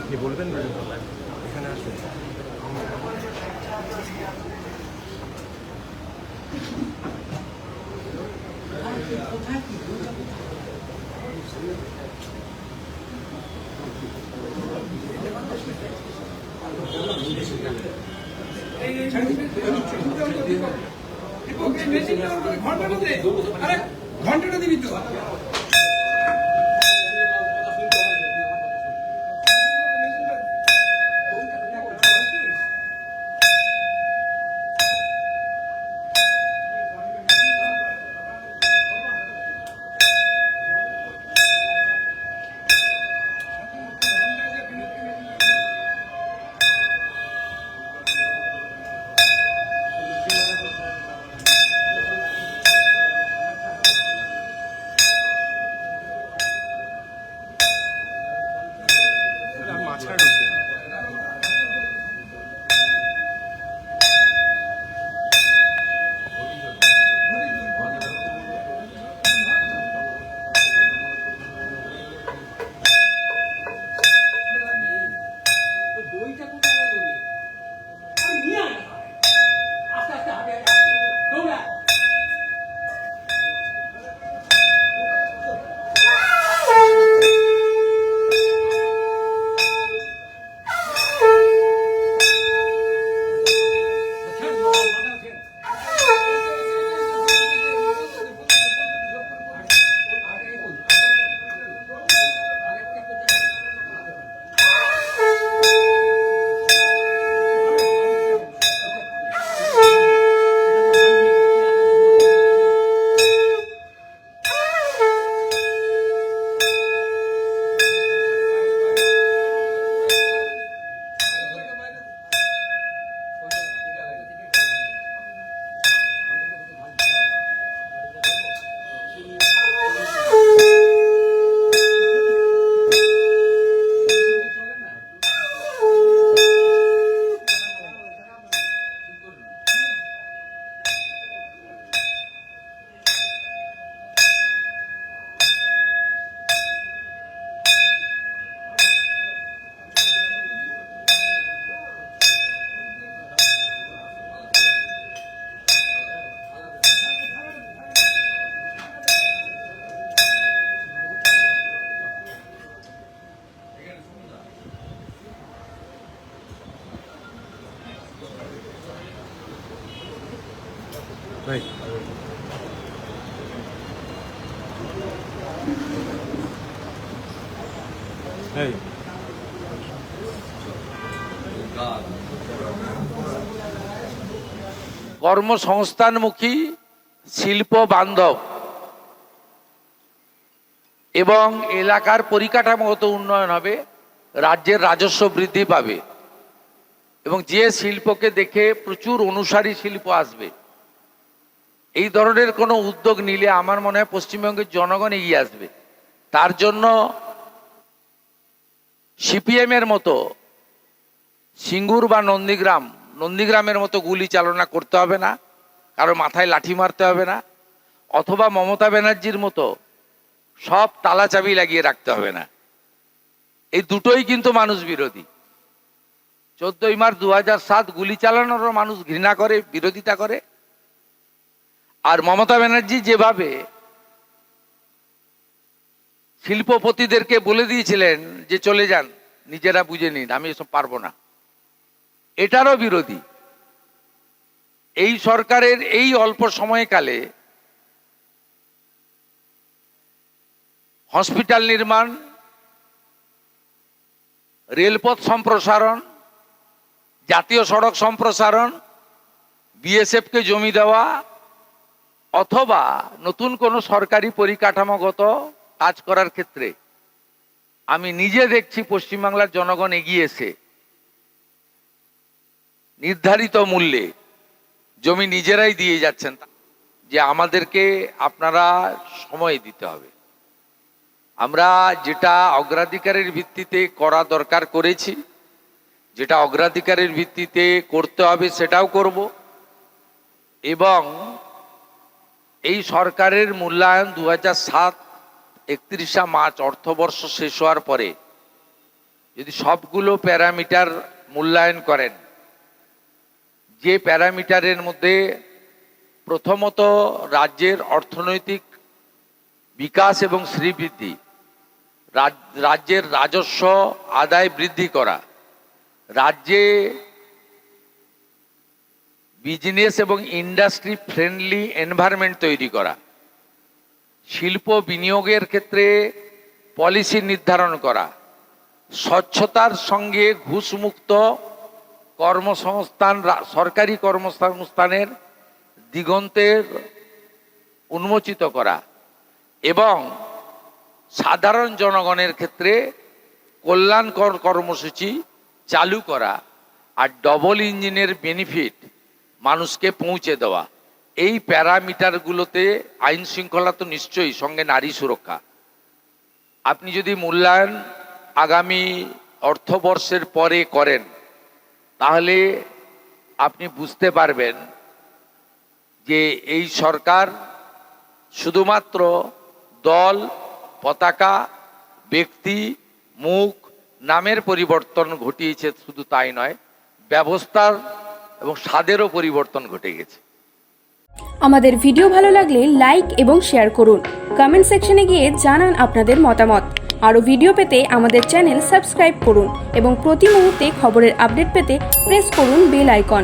আপনি বলবেন এখানে আসুন। ঘন্টাটা দিবি তো। মাঝখানে ঢুকতে হবে। Right. Hey. কর্মসংস্থানমুখী, শিল্প বান্ধব এবং এলাকার পরিকাঠামোগত উন্নয়ন হবে, রাজ্যের রাজস্ব বৃদ্ধি পাবে এবং যে শিল্পকে দেখে প্রচুর অনুসারী শিল্প আসবে। এই ধরনের কোনো উদ্যোগ নিলে আমার মনে হয় পশ্চিমবঙ্গের জনগণ এগিয়ে আসবে। তার জন্য সিপিএম এর মতো সিঙ্গুর বা নন্দীগ্রামের মতো গুলি চালনা করতে হবে না, কারো মাথায় লাঠি মারতে হবে না, অথবা মমতা ব্যানার্জির মতো সব তালা চাবি লাগিয়ে রাখতে হবে না। এই দুটোই কিন্তু মানুষ বিরোধী। 14ই মার্চ 2007 গুলি চালানোরও মানুষ ঘৃণা করে, বিরোধিতা করে। আর মমতা ব্যানার্জি যেভাবে শিল্পপতিদেরকে বলে দিয়েছিলেন যে চলে যান, নিজেরা বুঝে নিন, আমি এসব পারবো না, এটারও বিরোধী। এই সরকারের এই অল্প সময়কালে হসপিটাল নির্মাণ, রেলপথ সম্প্রসারণ, জাতীয় সড়ক সম্প্রসারণ, বিএসএফকে জমি দেওয়া অথবা নতুন কোনো সরকারি পরিকাঠামোগত কাজ করার ক্ষেত্রে আমি নিজে দেখছি পশ্চিমবাংলার জনগণ এগিয়েছে। নির্ধারিত মূল্যে জমি নিজেরাই দিয়ে যাচ্ছেন। যে আমাদেরকে আপনারা সময় দিতে হবে। আমরা যেটা অগ্রাধিকারের ভিত্তিতে করা দরকার করেছি, যেটা অগ্রাধিকারের ভিত্তিতে করতে হবে সেটাও করব। এবং এই সরকারের মূল্যায়ন 2007 31 মার্চ অর্থবর্ষ শেষ হওয়ার পরে যদি সবগুলো প্যারামিটার মূল্যায়ন করেন, যে প্যারামিটারের মধ্যে প্রথমত রাজ্যের অর্থনৈতিক বিকাশ এবং শ্রীবৃদ্ধি, রাজ্যের রাজস্ব আদায় বৃদ্ধি করা, রাজ্যে বিজনেস এবং ইন্ডাস্ট্রি ফ্রেন্ডলি এনভায়রনমেন্ট তৈরি করা, শিল্প বিনিয়োগের ক্ষেত্রে পলিসি নির্ধারণ করা, স্বচ্ছতার সঙ্গে ঘুষমুক্ত কর্মসংস্থান, সরকারি কর্মসংস্থানের দিগন্তের উন্মোচিত করা এবং সাধারণ জনগণের ক্ষেত্রে কল্যাণকর কর্মসূচি চালু করা আর ডবল ইঞ্জিনের বেনিফিট মানুষকে পৌঁছে দেওয়া। এই প্যারামিটারগুলোতে আইন শৃঙ্খলা তো নিশ্চয়ই, সঙ্গে নারী সুরক্ষা। আপনি যদি মূল্যায়ন আগামী অর্থবর্ষের পরে করেন তাহলে আপনি বুঝতে পারবেন যে এই সরকার শুধুমাত্র দল, পতাকা, ব্যক্তি, মুখ, নামের পরিবর্তন ঘটিয়েছে, শুধু তাই নয়, ব্যবস্থার এবং স্বাদেরও পরিবর্তন ঘটে গেছে। আমাদের ভিডিও ভালো লাগলে লাইক এবং শেয়ার করুন। কমেন্ট সেকশনে গিয়ে জানান আপনাদের মতামত। আরও ভিডিও পেতে আমাদের চ্যানেল সাবস্ক্রাইব করুন এবং প্রতি মুহূর্তে খবরের আপডেট পেতে প্রেস করুন বেল আইকন।